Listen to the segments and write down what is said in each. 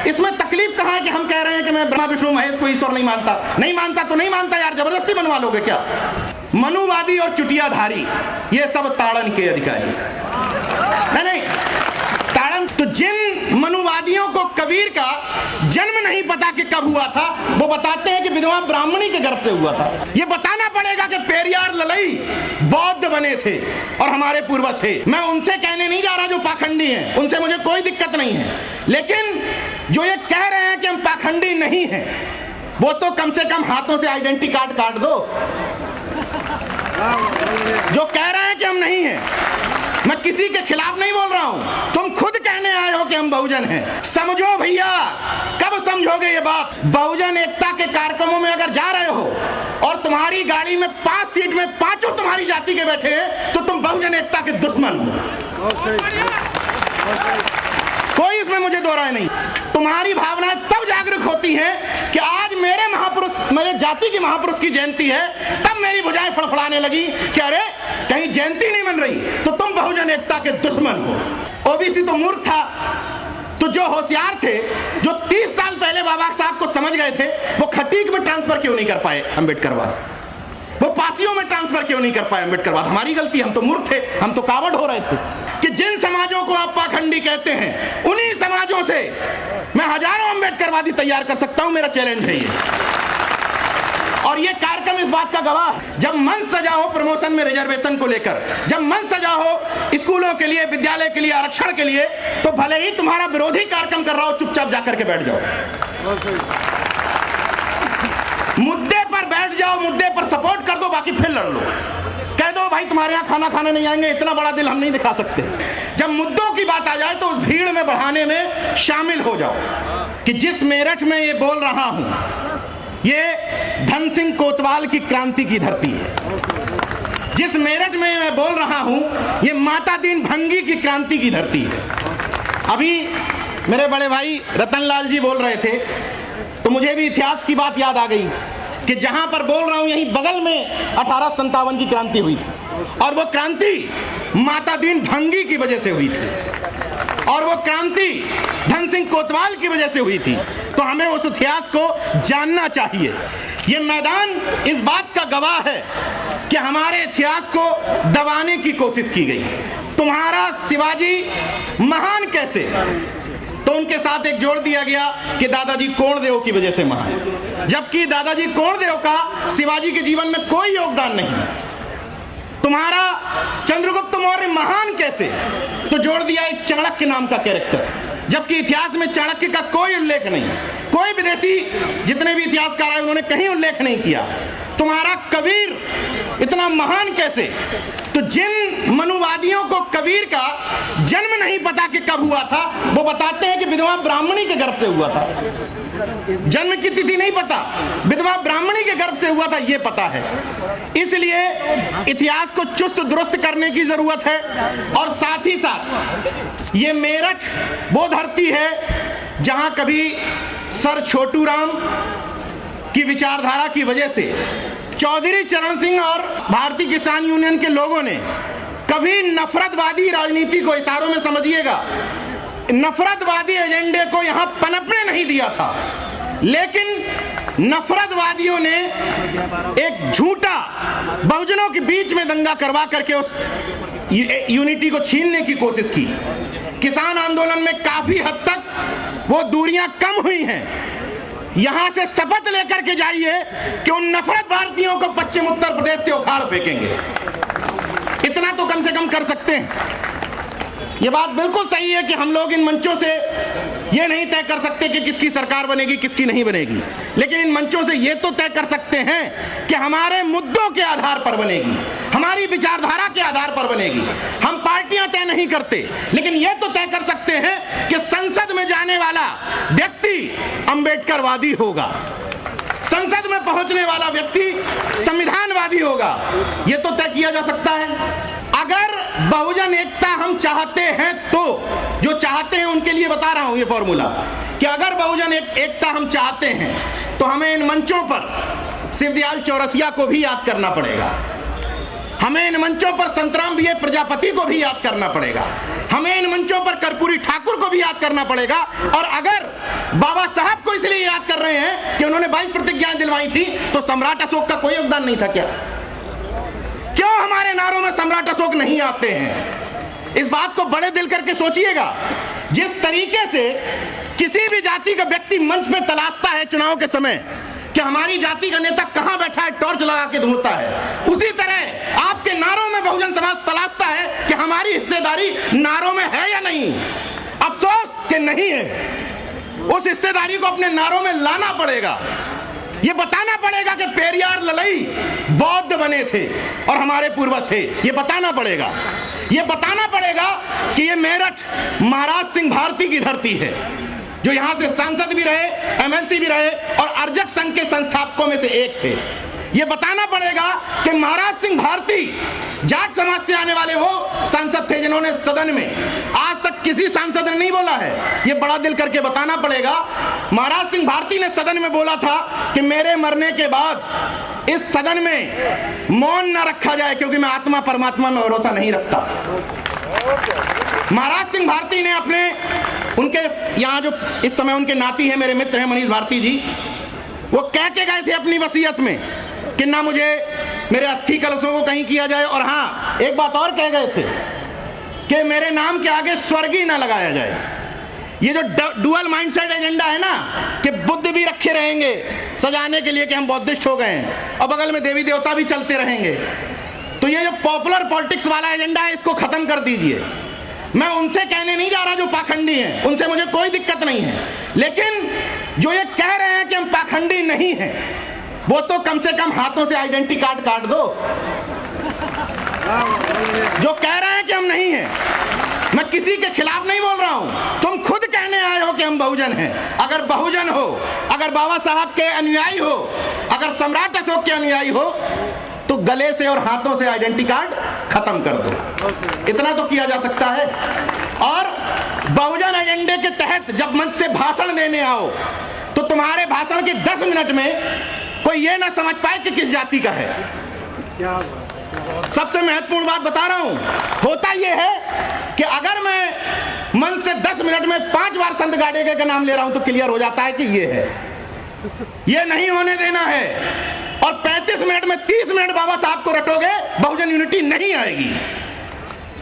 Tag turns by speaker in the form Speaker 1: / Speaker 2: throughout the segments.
Speaker 1: इसमें तकलीफ कहाँ है कि हम कह रहे हैं कि मैं ब्रह्मा विष्णु महेश को ईश्वर नहीं मानता। नहीं मानता तो नहीं मानता यार, जबरदस्ती बनवा लोगे क्या? मनुवादी और चुटियाधारी ये सब ताड़न के अधिकारी। नहीं, ताड़न तो जिन मनुवादियों को कबीर का जन्म नहीं पता कि कब हुआ था, वो बताते हैं कि विधवा ब्राह्मणी के गर्भ से हुआ था। ये बताना पड़ेगा कि पेरियार ललई बौद्ध बने थे और हमारे पूर्वज थे। मैं उनसे कहने नहीं जा रहा जो पाखंडी हैं, उनसे मुझे कोई दिक्कत नहीं है, लेकिन जो ये कह रहे हैं कि हम पाखंडी नहीं हैं, वो तो कम से कम हाथों से आइडेंटिटी कार्ड काट दो। जो कह रहे हैं कि हम नहीं हैं, मैं किसी के खिलाफ नहीं बोल रहा हूं, तुम खुद कहने आए हो कि हम बहुजन हैं। समझो भैया, कब समझोगे ये बात? बहुजन एकता के कार्यक्रमों में अगर जा रहे हो और तुम्हारी गाड़ी में 5 सीट में 5 तुम्हारी जाति के बैठे हैं, तो तुम बहुजन एकता के दुश्मन हो। कोई इसमें मुझे दो राय नहीं। तुम्हारी भावनाएं तब जागरूक होती हैं कि आज मेरे महापुरुष, मेरे जाति के महापुरुष की जयंती है, तब मेरी भुजाएं फड़फड़ाने लगी कि अरे कहीं जयंती नहीं मन रही, तो तुम बहुजन एकता के दुश्मन हो। ओबीसी तो मूर्ख था, तो जो होशियार थे, जो 30 साल पहले बाबा साहब को समझ गए थे, वो खटीक में ट्रांसफर क्यों नहीं कर पाए अम्बेडकरवाद? वो पासियों में ट्रांसफर क्यों नहीं कर पाए अम्बेडकरवाद? हमारी गलती, हम तो मूर्ख थे, हम तो कावड़ हो रहे थे। कि जिन समाजों को आप पाखंडी कहते हैं, उन्हीं समाजों से मैं हजारों अम्बेडकरवादी तैयार कर सकता हूं, मेरा चैलेंज है ये। और ये कार्यक्रम इस बात का गवाह है। जब मन सजा हो प्रमोशन में रिजर्वेशन को लेकर, जब मन सजा हो स्कूलों के लिए, विद्यालय के लिए, आरक्षण के लिए, तो भले ही तुम्हारा विरोधी कार्यक्रम कर रहा हो, चुपचाप जाकर के बैठ जाओ, मुद्दे पर बैठ जाओ, मुद्दे पर सपोर्ट कर दो, बाकी फिर लड़ लो। कह दो भाई तुम्हारे यहाँ खाना खाने नहीं आएंगे, इतना बड़ा दिल हम नहीं दिखा सकते। जब मुद्दों की बात आ जाए तो उस भीड़ में बढ़ाने में शामिल हो जाओ। कि जिस मेरठ में ये बोल रहा हूं, ये धन सिंह कोतवाल की क्रांति की धरती है। जिस मेरठ में मैं बोल रहा हूं, ये माता दीन भंगी की क्रांति की धरती है। अभी मेरे बड़े भाई रतनलाल जी बोल रहे थे, तो मुझे भी इतिहास की बात याद आ गई कि जहां पर बोल रहा हूं, यहीं बगल में 1857 की क्रांति हुई थी, और वो क्रांति माता दीन भंगी की वजह से हुई थी, और वो क्रांति धन सिंह कोतवाल की वजह से हुई थी। तो हमें उस इतिहास को जानना चाहिए। ये मैदान इस बात का गवाह है कि हमारे इतिहास को दबाने की कोशिश की गई। तुम्हारा शिवाजी महान कैसे, तो उनके साथ एक जोड़ दिया गया कि दादाजी कोणदेव की वजह से महान, जबकि दादाजी कोणदेव का शिवाजी के जीवन में कोई योगदान नहीं। तुम्हारा चंद्रगुप्त मौर्य महान कैसे, तो जोड़ दिया एक चाणक्य नाम का कैरेक्टर, जबकि इतिहास में चाणक्य का कोई उल्लेख नहीं। कोई विदेशी जितने भी इतिहासकार आए उन्होंने कहीं उल्लेख नहीं किया। तुम्हारा कबीर इतना महान कैसे, तो जिन मनुवादियों को कबीर का जन्म नहीं पता कि कब हुआ था, वो बताते हैं कि विधवा ब्राह्मणी के गर्भ से हुआ था। जन्म की तिथि नहीं पता, विधवा ब्राह्मणी के गर्भ से हुआ था ये पता है। इसलिए इतिहास को चुस्त दुरुस्त करने की जरूरत है। और साथ ही साथ ये मेरठ वो धरती है जहां कभी सर छोटू राम की विचारधारा की वजह से चौधरी चरण सिंह और भारतीय किसान यूनियन के लोगों ने कभी नफरतवादी राजनीति को, इशारों में समझिएगा, नफरतवादी एजेंडे को यहां पनपने नहीं दिया था। लेकिन नफरतवादियों ने एक झूठा बहुजनों के बीच में दंगा करवा करके उस यूनिटी को छीनने की कोशिश की। किसान आंदोलन में काफी हद तक वो दूरियां कम हुई हैं। यहां से शपथ लेकर के जाइए कि उन नफरत भारतीयों को पश्चिम उत्तर प्रदेश से उखाड़ फेंकेंगे। इतना तो कम से कम कर सकते हैं। ये बात बिल्कुल सही है कि हम लोग इन मंचों से ये नहीं तय कर सकते कि किसकी सरकार बनेगी, किसकी नहीं बनेगी, लेकिन इन मंचों से ये तो तय कर सकते हैं कि हमारे मुद्दों के आधार पर बनेगी, हमारी विचारधारा के आधार पर बनेगी। हम पार्टियां तय नहीं करते, लेकिन ये तो तय कर सकते हैं कि संसद में जाने वाला व्यक्ति अम्बेडकरवादी होगा, संसद में पहुंचने वाला व्यक्ति संविधानवादी होगा। ये तो तय किया जा सकता है। अगर बहुजन एकता हम चाहते हैं, तो जो चाहते हैं उनके लिए बता रहा हूं ये फॉर्मूला, कि अगर बहुजन एकता हम चाहते हैं तो हमें इन मंचों पर शिवदयाल चौरसिया को भी याद करना पड़ेगा, हमें इन मंचों पर संतराम बीए प्रजापति को भी याद करना पड़ेगा, हमें इन मंचों पर कर्पूरी ठाकुर को भी याद करना पड़ेगा। और अगर बाबा साहब को इसलिए याद कर रहे हैं कि उन्होंने 22 प्रतिज्ञाएं दिलवाई थी, तो सम्राट अशोक का कोई योगदान नहीं था क्या? क्यों हमारे नारों में सम्राट अशोक नहीं आते हैं? इस बात को बड़े दिल करके सोचिएगा। जिस तरीके से किसी भी जाति का व्यक्ति मंच में तलाशता है चुनाव के समय कि हमारी जाति का नेता कहां बैठा है, टॉर्च लगा के ढूंढता है, उसी तरह आपके नारों में बहुजन समाज तलाशता है कि हमारी हिस्सेदारी नारों में है या नहीं। अफसोस कि नहीं है। उस हिस्सेदारी को अपने नारों में लाना पड़ेगा। ये बताना पड़ेगा कि पेरियार ललई बौद्ध बने थे और हमारे पूर्वज थे। ये बताना पड़ेगा। ये बताना पड़ेगा कि ये मेरठ महाराज सिंह भारती की धरती है, जो यहां से सांसद भी रहे, एमएलसी भी रहे और अर्जक संघ के संस्थापकों में से एक थे। ये बताना पड़ेगा कि महाराज सिंह भारती जाट समाज से आने वाले वो सांसद थे जिन्होंने सदन में आज तक किसी सांसद ने नहीं बोला है। ये बड़ा दिल करके बताना पड़ेगा। महाराज सिंह भारती ने सदन में बोला था कि मेरे मरने के बाद इस सदन में मौन न रखा जाए, क्योंकि मैं आत्मा परमात्मा में भरोसा नहीं रखता। महाराज सिंह भारती ने अपने उनके यहाँ जो इस समय उनके नाती हैं, मेरे मित्र हैं मनीष भारती जी, वो कह के गए थे अपनी वसीयत में कि ना मुझे मेरे अस्थि कलशों को कहीं किया जाए, और हाँ एक बात और कह गए थे कि मेरे नाम के आगे स्वर्गीय ना लगाया जाए। ये जो डुअल माइंडसेट एजेंडा है ना कि बुद्ध भी रखे रहेंगे सजाने के लिए कि हम बौद्धिस्ट हो गए हैं और बगल में देवी देवता भी चलते रहेंगे, तो ये जो पॉपुलर पॉलिटिक्स वाला एजेंडा है इसको खत्म कर दीजिए। मैं उनसे कहने नहीं जा रहा जो पाखंडी हैं, उनसे मुझे कोई दिक्कत नहीं है, लेकिन जो ये कह रहे हैं कि हम पाखंडी नहीं हैं, वो तो कम से कम हाथों से आइडेंटिटी कार्ड काट दो। जो कह रहे हैं कि हम नहीं हैं, मैं किसी के खिलाफ नहीं बोल रहा हूं, तुम खुद कहने आए हो कि हम बहुजन हैं। अगर बहुजन हो, अगर बाबा साहब के अनुयायी हो, अगर सम्राट अशोक के अनुयायी हो, तो गले से और हाथों से आइडेंटिटी कार्ड खत्म कर दो। इतना तो किया जा सकता है। और बहुजन एजेंडे के तहत जब मंच से भाषण देने आओ तो तुम्हारे भाषण के 10 मिनट में कोई ये ना समझ पाए कि किस जाति का है। सबसे महत्वपूर्ण बात बता रहा हूं, होता यह है कि अगर मैं मंच से 10 मिनट में 5 बार संत गाड़ेगे का नाम ले रहा हूं तो क्लियर हो जाता है कि ये है। ये नहीं होने देना है। और 35 मिनट में 30 मिनट बाबा साहब को रटोगे, बहुजन यूनिटी नहीं आएगी।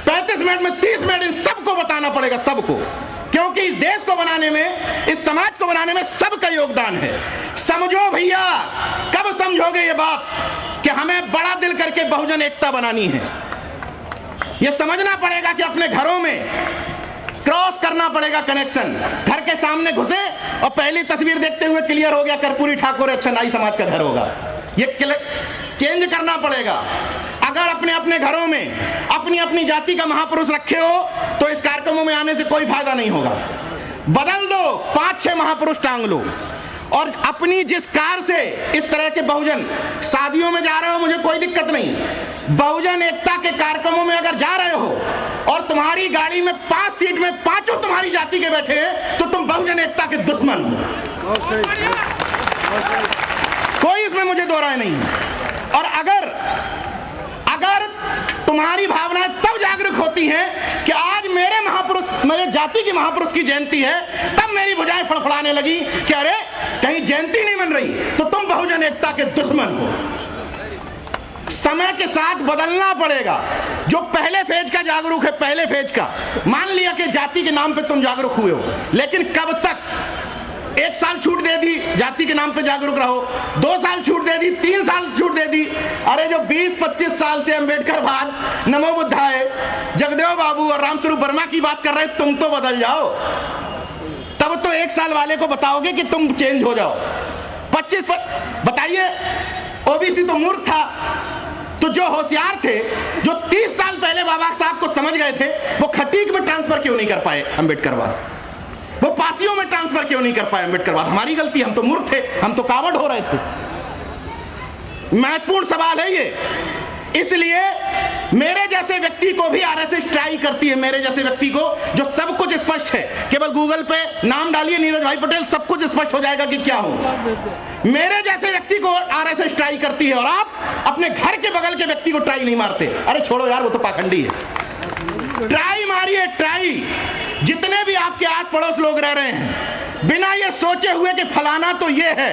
Speaker 1: 35 मिनट में 30 मिनट इन सबको बताना पड़ेगा, सबको, क्योंकि इस देश को बनाने में, इस समाज को बनाने में सबका योगदान है। समझो भैया, कब समझोगे ये बात कि हमें बड़ा दिल करके बहुजन एकता बनानी है। ये समझना पड़ेगा कि अपने घरों में क्रॉस करना पड़ेगा कनेक्शन। घर के सामने घुसे और पहली तस्वीर देखते हुए क्लियर हो गया कर्पूरी ठाकुर अच्छा नाई समाज का घर होगा। ये चेंज करना पड़ेगा। अगर अपने अपने घरों में अपनी अपनी जाति का महापुरुष रखे हो तो इस कार्यक्रमों में आने से कोई फायदा नहीं होगा। बदल दो, 5-6 महापुरुष टांग लो। और अपनी जिस कार से इस तरह के बहुजन शादियों में जा रहे हो, मुझे कोई दिक्कत नहीं। बहुजन एकता के कार्यक्रमों में अगर जा रहे हो और तुम्हारी गाड़ी में 5 सीट में 5 तुम्हारी जाति के बैठे हैं तो तुम बहुजन एकता के दुश्मन हो। कोई इसमें मुझे दो राय नहीं है। और अगर तुम्हारी भावनाएं तब जागरूक होती हैं कि आज मेरे महापुरुष, मेरे जाति के महापुरुष की जयंती है, तब मेरी भुजाएं फड़फड़ाने लगी कि अरे कहीं जयंती नहीं मन रही, तो तुम बहुजन एकता के दुश्मन हो। समय के साथ बदलना पड़ेगा। जो पहले फेज का जागरूक है, पहले फेज का, मान लिया कि जाति के नाम पे तुम जागरूक हुए हो, लेकिन कब तक? 1 साल छूट दे दी, जाति के नाम पे जागरूक रहो। 2 साल छूट दे दी, 3 साल छूट दे दी। अरे जो 20-25 साल से अंबेडकर बाद, नमो बुद्धाय, जगदेव बाबू और रामस्वरूप वर्मा की बात कर रहे, तुम तो बदल जाओ। तब तो 1 साल वाले को बताओगे कि तुम चेंज हो जाओ। 25 बताइए, ओबीसी तो मूर्ख था, तो जो होशियार थे, जो 30 साल पहले बाबा साहब को समझ गए थे, वो खटीक में ट्रांसफर क्यों नहीं कर पाए अंबेडकर बाद? वो पासियों में ट्रांसफर क्यों नहीं कर पाए अंबेडकर बाद? हमारी गलती, हम तो मूर्ख थे, हम तो कावड़ हो रहे थे। महत्वपूर्ण सवाल है ये। इसलिए मेरे जैसे व्यक्ति को भी आरएसएस ट्राई करती है, मेरे जैसे व्यक्ति को जो सब कुछ स्पष्ट है, केवल गूगल पे नाम डालिए नीरज भाई पटेल, सब कुछ स्पष्ट हो जाएगा कि क्या हो। मेरे जैसे व्यक्ति को आरएसएस ट्राई करती है और आप अपने घर के बगल के व्यक्ति को ट्राई नहीं मारते। अरे छोड़ो यार, वो तो पाखंडी है। ट्राई मारिए, ट्राई। जितने भी आपके आस पड़ोस लोग रह रहे हैं, बिना ये सोचे हुए कि फलाना तो ये है।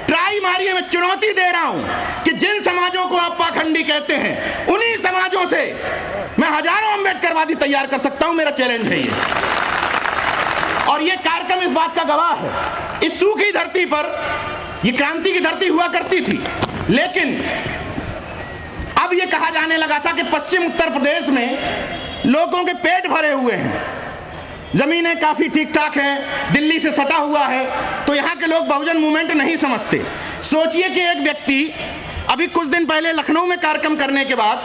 Speaker 1: ट्राई मारिए, मैं चुनौती दे रहा हूं कि जिन समाजों को आप पाखंडी कहते हैं उन्हीं समाजों से मैं हजारों अम्बेडकरवादी तैयार कर सकता हूं। मेरा चैलेंज है ये, और ये कार्यक्रम इस बात का गवाह है। इस सूखी धरती पर ये क्रांति की धरती हुआ करती थी, लेकिन अब ये कहा जाने लगा था कि पश्चिम उत्तर प्रदेश में लोगों के पेट भरे हुए हैं, जमीनें काफी ठीक ठाक हैं, दिल्ली से सटा हुआ है, तो यहाँ के लोग बहुजन मूवमेंट नहीं समझते। सोचिए कि एक व्यक्ति अभी कुछ दिन पहले लखनऊ में कार्यक्रम करने के बाद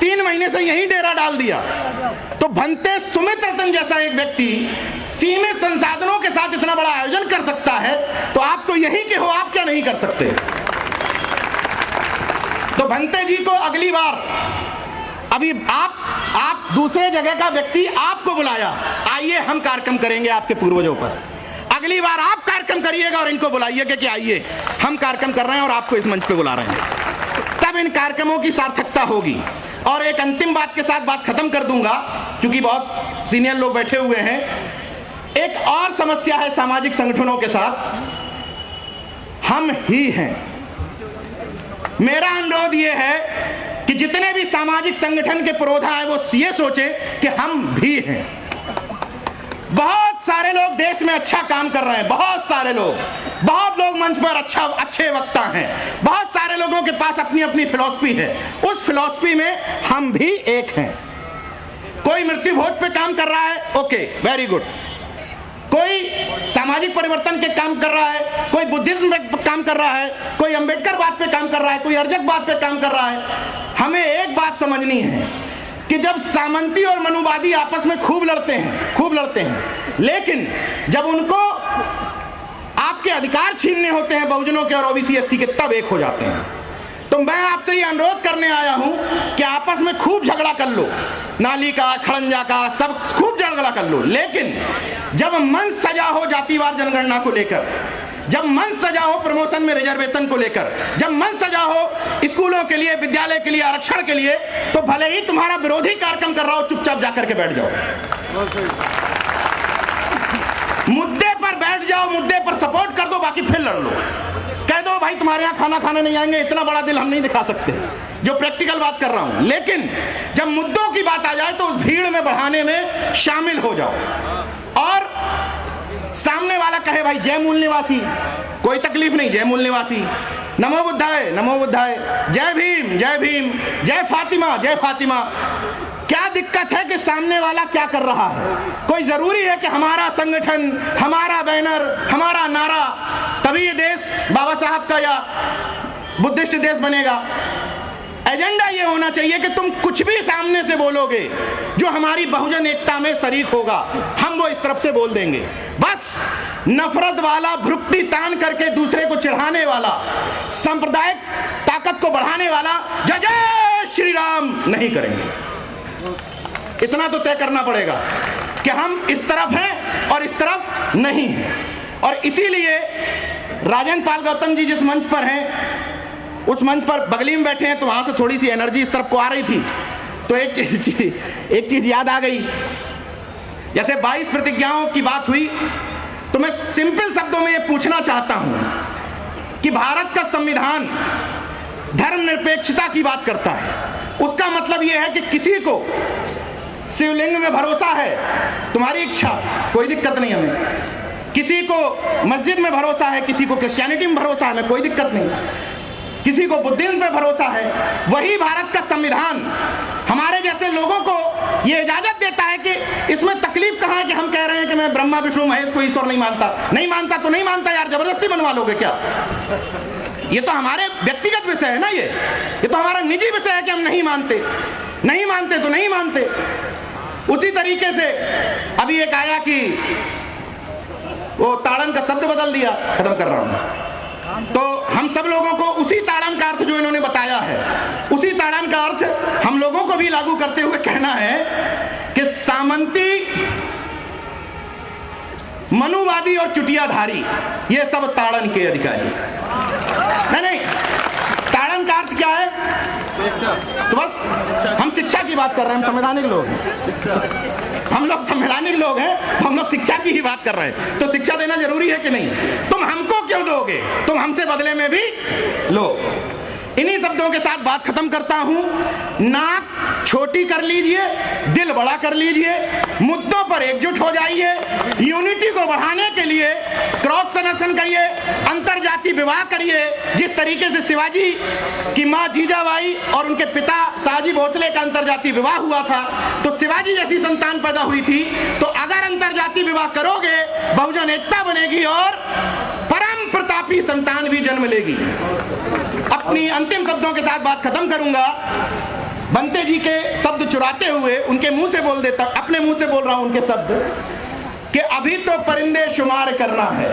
Speaker 1: 3 महीने से यहीं डेरा डाल दिया, तो भंते सुमित रतन जैसा एक व्यक्ति सीमित संसाधनों के साथ इतना बड़ा आयोजन कर सकता है, तो आप तो यहीं के हो, आप क्या नहीं कर सकते? तो भंते जी को अगली बार, अभी आप दूसरे जगह का व्यक्ति आपको बुलाया, आइए हम कार्यक्रम करेंगे आपके पूर्वजों पर। अगली बार आप कार्यक्रम करिएगा और इनको बुलाइएगा कि आइए हम कार्यक्रम कर रहे हैं और आपको इस मंच पे बुला रहे हैं, तब इन कार्यक्रमों की सार्थकता होगी। और एक अंतिम बात के साथ बात खत्म कर दूंगा, क्योंकि बहुत सीनियर लोग बैठे हुए हैं। एक और समस्या है सामाजिक संगठनों के साथ, हम ही हैं। मेरा अनुरोध यह है कि जितने भी सामाजिक संगठन के पुरोधा हैं वो ये सोचे कि हम भी हैं। बहुत सारे लोग देश में अच्छा काम कर रहे हैं, बहुत सारे लोग, बहुत लोग मंच पर अच्छे वक्ता हैं, बहुत सारे लोगों के पास अपनी अपनी फिलॉसफी है। उस फिलॉसफी में हम भी एक हैं। कोई मृत्यु भोज पे काम कर रहा है, ओके, वेरी गुड। कोई सामाजिक परिवर्तन के काम कर रहा है, कोई बुद्धिज्म पे काम कर रहा है, कोई अंबेडकर बात पे काम कर रहा है, कोई अर्जक बात पे काम कर रहा है। हमें एक बात समझनी है कि जब सामंती और मनुवादी आपस में खूब लड़ते हैं, लेकिन जब उनको आपके अधिकार छीनने होते हैं बहुजनों के और ओबीसी एससी के, तब एक हो जाते हैं। तो मैं आपसे ये अनुरोध करने आया हूं कि आपस में खूब झगड़ा कर लो, नाली का, खड़ंजा का, सब खूब झगड़ा कर लो, लेकिन जब मंच सजा हो जातिवार जनगणना को लेकर, जब मंच सजा हो प्रमोशन में रिजर्वेशन को लेकर, जब मंच सजा हो स्कूलों के लिए, विद्यालय के लिए, आरक्षण के लिए, तो भले ही तुम्हारा विरोधी कार्यक्रम कर रहा हो, चुपचाप जाकर के बैठ जाओ, मुद्दे पर बैठ जाओ, मुद्दे पर सपोर्ट कर दो, बाकी फिर लड़ लो। कह दो भाई तुम्हारे यहाँ खाना खाने नहीं आएंगे, इतना बड़ा दिल हम नहीं दिखा सकते, जो प्रैक्टिकल बात कर रहा हूं। लेकिन जब मुद्दों की बात आ जाए तो उस भीड़ में बढ़ाने में शामिल हो जाओ। और सामने वाला कहे भाई जय मूल निवासी, कोई तकलीफ नहीं, जय मूल निवासी, नमो बुद्धाय, नमो बुद्धाय, जय भीम, जय भीम, जय फातिमा, जय फातिमा। क्या दिक्कत है कि सामने वाला क्या कर रहा है? कोई जरूरी है कि हमारा संगठन, हमारा बैनर, हमारा नारा तभी ये देश बाबा साहब का या बुद्धिस्ट देश बनेगा? एजेंडा ये होना चाहिए कि तुम कुछ भी सामने से बोलोगे जो हमारी बहुजन एकता में शरीक होगा, हम वो इस तरफ से बोल देंगे। बस नफरत वाला, भ्रुक्ति तान करके दूसरे को चिढ़ाने वाला, सांप्रदायिक ताकत को बढ़ाने वाला जय जय श्री राम नहीं करेंगे। इतना तो तय करना पड़ेगा कि हम इस तरफ हैं और इस तरफ नहीं हैं। और इसीलिए राजेंद्र पाल गौतम जी जिस मंच पर हैं, उस मंच पर बगली में बैठे हैं, तो वहां से थोड़ी सी एनर्जी इस तरफ को आ रही थी, तो एक चीज याद आ गई। जैसे 22 प्रतिज्ञाओं की बात हुई, तो मैं सिंपल शब्दों में ये पूछना चाहता हूं कि भारत का संविधान धर्मनिरपेक्षता की बात करता है। उसका मतलब यह है कि किसी को शिवलिंग में भरोसा है, तुम्हारी इच्छा, कोई दिक्कत नहीं हमें। किसी को मस्जिद में भरोसा है, किसी को क्रिश्चियनिटी में भरोसा है, हमें कोई दिक्कत नहीं। किसी को बुद्धिज्म पे भरोसा है। वही भारत का संविधान हमारे जैसे लोगों को ये इजाजत देता है कि इसमें तकलीफ कहाँ है कि हम कह रहे हैं कि मैं ब्रह्मा विष्णु महेश को ईश्वर नहीं मानता। नहीं मानता तो नहीं मानता यार, जबरदस्ती बनवा लोगे क्या? ये तो हमारे व्यक्तिगत विषय है ना, ये तो हमारा निजी विषय है कि हम नहीं मानते। नहीं मानते तो नहीं मानते। उसी तरीके से अभी एक आया कि वो ताड़न का शब्द बदल दिया, खत्म कर रहा हूं। तो हम सब लोगों को उसी ताड़न का अर्थ जो इन्होंने बताया है, उसी ताड़न का अर्थ हम लोगों को भी लागू करते हुए कहना है कि सामंती, मनुवादी और चुटियाधारी ये सब ताड़न के अधिकारी नहीं। ताड़न का अर्थ क्या है? तो बस हम शिक्षा की बात कर रहे हैं, हम संवैधानिक लोग हैं, हम लोग संवैधानिक लोग हैं, हम लोग शिक्षा की ही बात कर रहे हैं। तो शिक्षा देना जरूरी है कि नहीं? तुम हमको क्यों दोगे, तुम हमसे बदले में भी लो। इन्हीं शब्दों के साथ बात खत्म करता हूं। नाक छोटी कर लीजिए, दिल बड़ा कर लीजिए, मुद्दों पर एकजुट हो जाइए, यूनिटी को बढ़ाने के लिए क्रॉस सेलेक्शन करिए, अंतरजातीय विवाह करिए। जिस तरीके से शिवाजी की मां जीजाबाई और उनके पिता शाहजी भोसले का अंतरजातीय विवाह हुआ था, तो शिवाजी जैसी संतान पैदा हुई थी। तो अगर अंतरजातीय विवाह करोगे, बहुजन एकता बनेगी और परम प्रतापी संतान भी जन्म लेगी। अपनी अंतिम शब्दों के साथ बात खत्म करूंगा। बंते जी के शब्द चुराते हुए उनके मुंह से बोल देता, अपने मुंह से बोल रहा हूं उनके शब्द, कि अभी तो परिंदे शुमार करना है,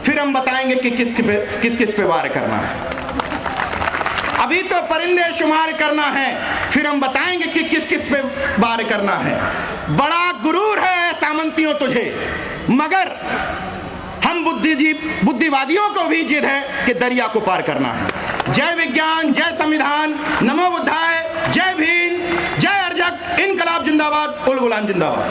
Speaker 1: फिर हम बताएंगे कि किस किस पे वार करना है। अभी तो परिंदे शुमार करना है, फिर हम बताएंगे कि किस किस पे वार करना है। बड़ा गुरूर है सामंतियों तुझे, मगर हम बुद्धिवादियों को भी जिद है कि दरिया को पार करना है। जय विज्ञान, जय संविधान, नमो बुद्धाय, जय भीम, जय अर्जक, इनकलाब जिंदाबाद, उल गुलाम जिंदाबाद।